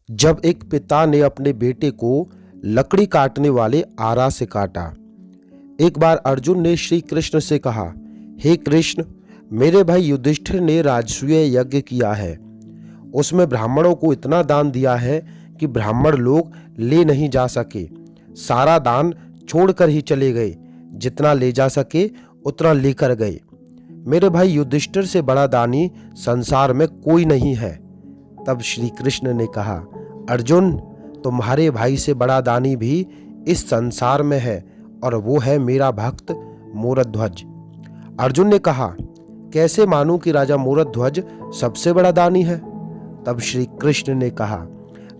जब एक पिता ने अपने बेटे को लकड़ी काटने वाले आरा से काटा। एक बार अर्जुन ने श्री कृष्ण से कहा, हे कृष्ण, मेरे भाई युधिष्ठिर ने राजसूय यज्ञ किया है। उसमें ब्राह्मणों को इतना दान दिया है कि ब्राह्मण लोग ले नहीं जा सके। सारा दान छोड़कर ही चले गए। जितना ले जा सके उतना लेकर गए। मेरे भाई युधिष्ठिर से बड़ा दानी संसार में कोई नहीं है। तब श्री कृष्ण ने कहा, अर्जुन, तुम्हारे भाई से बड़ा दानी भी इस संसार में है और वो है मेरा भक्त मूरध्वज। अर्जुन ने कहा, कैसे मानूं कि राजा मूरध्वज सबसे बड़ा दानी है? तब श्री कृष्ण ने कहा,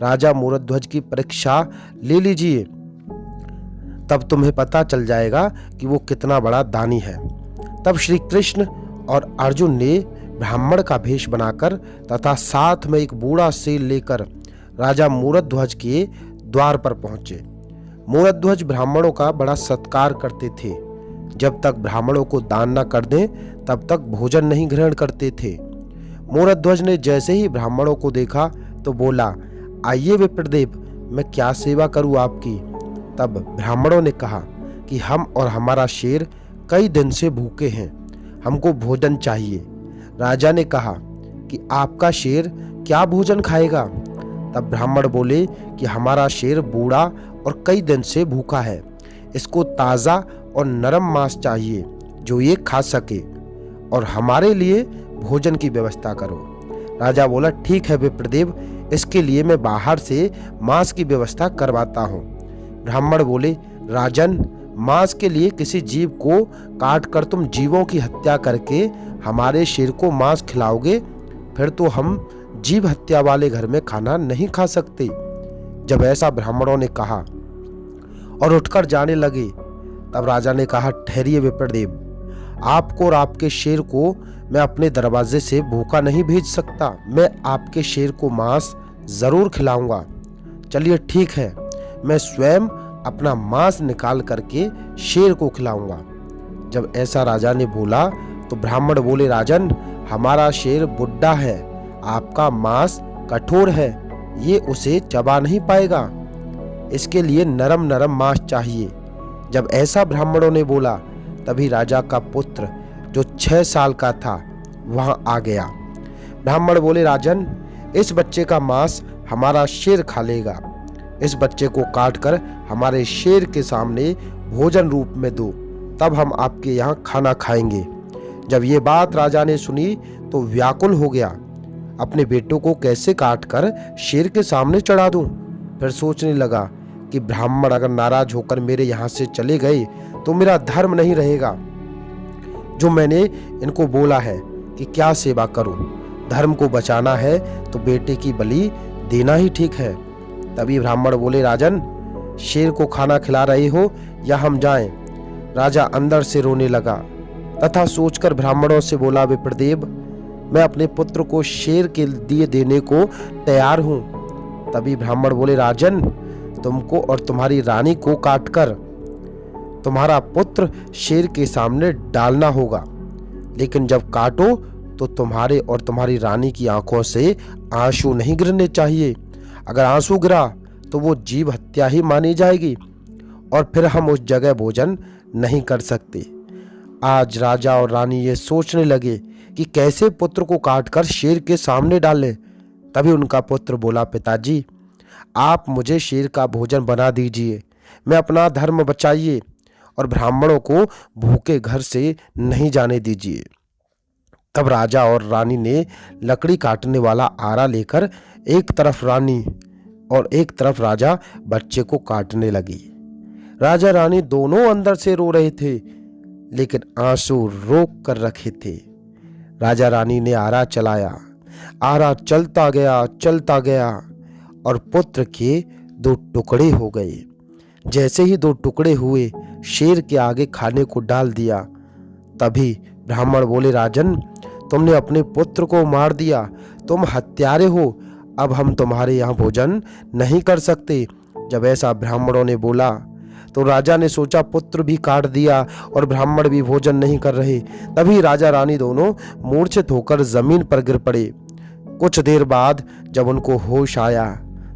राजा मूरध्वज की परीक्षा ले लीजिए, तब तुम्हें पता चल जाएगा कि वो कितना बड़ा दानी है। तब श्री कृष्ण और अर्जुन ने ब्राह्मण का भेष बनाकर तथा साथ में एक बूढ़ा सेल लेकर राजा मूरध्वज के द्वार पर पहुंचे। मूरध्वज ब्राह्मणों का बड़ा सत्कार करते थे। जब तक ब्राह्मणों को दान न कर दें तब तक भोजन नहीं ग्रहण करते थे। मूरध्वज ने जैसे ही ब्राह्मणों को देखा तो बोला, आइए विप्रदेव, मैं क्या सेवा करूं आपकी? तब ब्राह्मणों ने कहा कि हम और हमारा शेर कई दिन से भूखे हैं, हमको भोजन चाहिए। राजा ने कहा कि आपका शेर क्या भोजन खाएगा? तब ब्राह्मण बोले कि हमारा शेर बूढ़ा और कई दिन से भूखा है, इसको ताज़ा और नरम मांस चाहिए जो ये खा सके, और हमारे लिए भोजन की व्यवस्था करो। राजा बोला, ठीक है विप्रदेव, इसके लिए मैं बाहर से मांस की व्यवस्था करवाता हूँ। ब्राह्मण बोले, राजन, मांस के लिए किसी जीव को काट कर तुम जीवों की हत्या करके हमारे शेर को मांस खिलाओगे, फिर तो हम जीव हत्या वाले घर में खाना नहीं खा सकते। जब ऐसा ब्राह्मणों ने कहा और उठकर जाने लगे, तब राजा ने कहा, ठहरिए विप्रदेव, आपको और आपके शेर को मैं अपने दरवाजे से भूखा नहीं भेज सकता। मैं आपके शेर को मांस जरूर खिलाऊंगा। चलिए ठीक है, मैं स्वयं अपना मांस निकाल करके शेर को खिलाऊंगा। जब ऐसा राजा ने बोला तो ब्राह्मण बोले, राजन, हमारा शेर बुढ़ा है, आपका मांस कठोर है, ये उसे चबा नहीं पाएगा, इसके लिए नरम नरम मांस चाहिए। जब ऐसा ब्राह्मणों ने बोला तभी राजा का पुत्र जो 6 साल का था वहां आ गया। ब्राह्मण बोले, राजन, इस बच्चे का मांस हमारा शेर खा लेगा, इस बच्चे को काटकर हमारे शेर के सामने भोजन रूप में दो, तब हम आपके यहाँ खाना खाएंगे। जब ये बात राजा ने सुनी तो व्याकुल हो गया, अपने बेटों को कैसे काटकर शेर के सामने चढ़ा दूं। फिर सोचने लगा कि ब्राह्मण अगर नाराज होकर मेरे यहाँ से चले गए तो मेरा धर्म नहीं रहेगा जो मैंने इनको बोला है कि क्या सेवा करूं। धर्म को बचाना है तो बेटे की बलि देना ही ठीक है। तभी ब्राह्मण बोले, राजन, शेर को खाना खिला रहे हो या हम जाएं? राजा अंदर से रोने लगा तथा सोचकर ब्राह्मणों से बोला, विप्रदेव, मैं अपने पुत्र को शेर के दिए देने को तैयार हूं। तभी ब्राह्मण बोले, राजन, तुमको और तुम्हारी रानी को काटकर तुम्हारा पुत्र शेर के सामने डालना होगा, लेकिन जब काटो तो तुम्हारे और तुम्हारी रानी की आंखों से आंसू नहीं गिरने चाहिए। अगर आंसू गिरा तो वो जीव हत्या ही मानी जाएगी और फिर हम उस जगह भोजन नहीं कर सकते। आज राजा और रानी ये सोचने लगे कि कैसे पुत्र को काटकर शेर के सामने डालें। तभी उनका पुत्र बोला, पिताजी, आप मुझे शेर का भोजन बना दीजिए, मैं अपना धर्म बचाइए और ब्राह्मणों को भूखे घर से नहीं जाने दीजिए। तब राजा और रानी ने लकड़ी काटने वाला आरा लेकर एक तरफ रानी और एक तरफ राजा बच्चे को काटने लगी। राजा रानी दोनों अंदर से रो रहे थे, लेकिन आंसू रोक कर रखे थे। राजा रानी ने आरा चलाया, आरा चलता गया और पुत्र के 2 टुकड़े हो गए। जैसे ही 2 टुकड़े हुए, शेर के आगे खाने को डाल दिया। तभी ब्राह्मण बोले, राजन, तुमने अपने पुत्र को मार दिया, तुम हत्यारे हो, अब हम तुम्हारे यहाँ भोजन नहीं कर सकते। जब ऐसा ब्राह्मणों ने बोला तो राजा ने सोचा पुत्र भी काट दिया और ब्राह्मण भी भोजन नहीं कर रहे। तभी राजा रानी दोनों मूर्छित होकर जमीन पर गिर पड़े। कुछ देर बाद जब उनको होश आया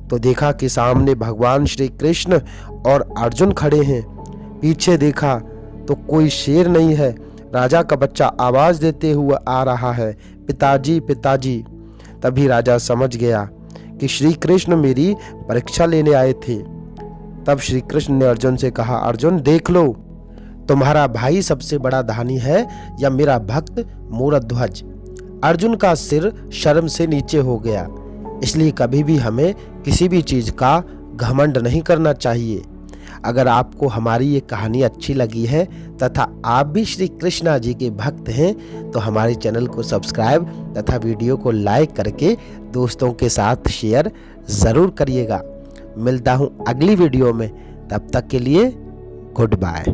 तो देखा कि सामने भगवान श्री कृष्ण और अर्जुन खड़े हैं। पीछे देखा तो कोई शेर नहीं है। राजा का बच्चा आवाज देते हुए आ रहा है, पिताजी पिताजी। तभी राजा समझ गया कि श्री कृष्ण मेरी परीक्षा लेने आए थे। तब श्री कृष्ण ने अर्जुन से कहा, अर्जुन देख लो, तुम्हारा भाई सबसे बड़ा धानी है या मेरा भक्त मूरध्वज। अर्जुन का सिर शर्म से नीचे हो गया। इसलिए कभी भी हमें किसी भी चीज का घमंड नहीं करना चाहिए। अगर आपको हमारी ये कहानी अच्छी लगी है तथा आप भी श्री कृष्णा जी के भक्त हैं तो हमारे चैनल को सब्सक्राइब तथा वीडियो को लाइक करके दोस्तों के साथ शेयर ज़रूर करिएगा। मिलता हूँ अगली वीडियो में, तब तक के लिए गुड बाय।